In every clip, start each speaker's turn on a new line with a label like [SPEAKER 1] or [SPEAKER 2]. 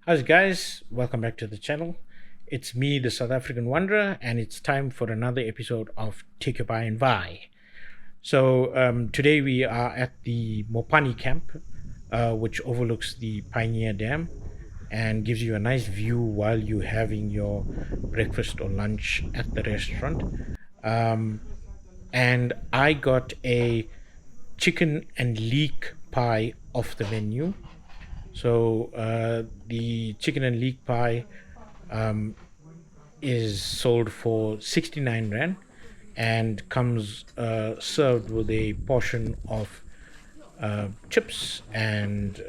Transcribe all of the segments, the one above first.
[SPEAKER 1] How's it, guys? Welcome back to the channel. It's me, the South African Wanderer, and it's time for another episode of Tshokwane. Today we are at the Mopani Camp, which overlooks the Pioneer Dam and gives you a nice view while you're having your breakfast or lunch at the restaurant. Um, and I got a chicken and leek pie off the menu. The chicken and leek pie is sold for 69 Rand and comes served with a portion of chips and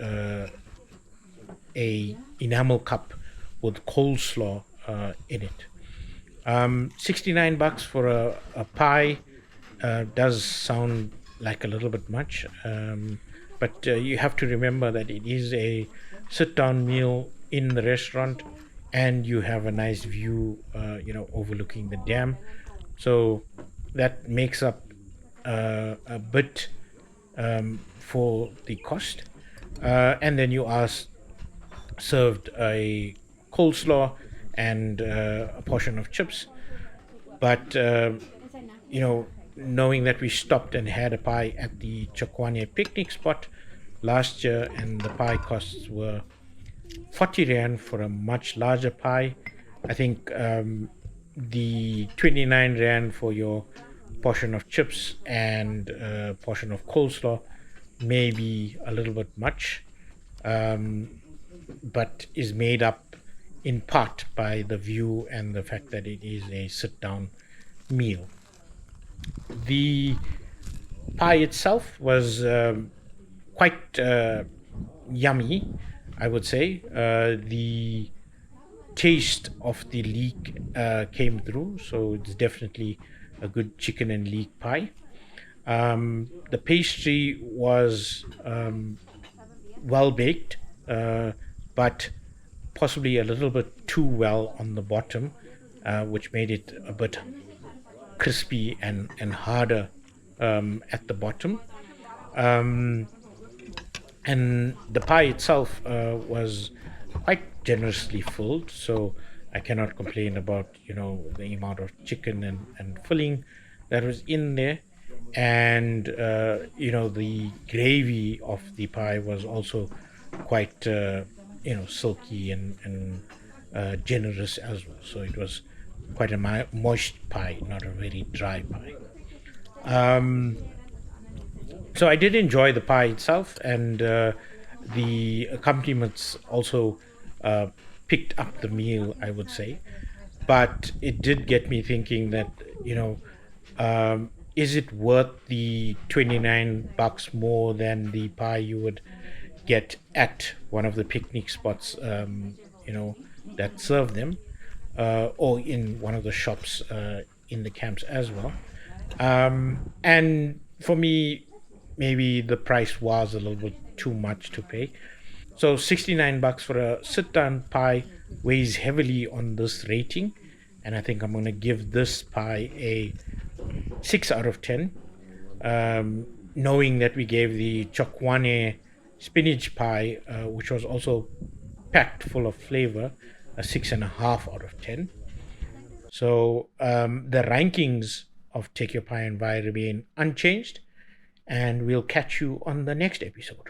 [SPEAKER 1] a enamel cup with coleslaw in it. 69 bucks for a pie does sound like a little bit much, but you have to remember that it is a sit down meal in the restaurant and you have a nice view, overlooking the dam. So that makes up a bit for the cost. And then you are served a coleslaw and a portion of chips. But knowing that we stopped and had a pie at the Tshokwane picnic spot last year, and the pie costs were 40 Rand for a much larger pie. I think the 29 Rand for your portion of chips and portion of coleslaw may be a little bit much, but is made up in part by the view and the fact that it is a sit down meal. The pie itself was quite yummy, I would say. The taste of the leek came through, so it's definitely a good chicken and leek pie. The pastry was well baked, but possibly a little bit too well on the bottom, which made it a bit crispy and harder at the bottom. And the pie itself was quite generously filled, so I cannot complain about the amount of chicken and filling that was in there. And the gravy of the pie was also quite silky and generous as well, so it was quite a moist pie, not a very dry pie. So I did enjoy the pie itself, and the accompaniments also picked up the meal, I would say. But it did get me thinking that is it worth the 29 bucks more than the pie you would get at one of the picnic spots, that serve them, or in one of the shops in the camps as well. And for me, maybe the price was a little bit too much to pay. So 69 bucks for a sit down pie weighs heavily on this rating, and I think I'm going to give this pie a 6 out of 10. Knowing that we gave the Tshokwane spinach pie, which was also packed full of flavor, a 6.5 out of 10. So the rankings of Take Your Pie and Buy remain unchanged, and we'll catch you on the next episode.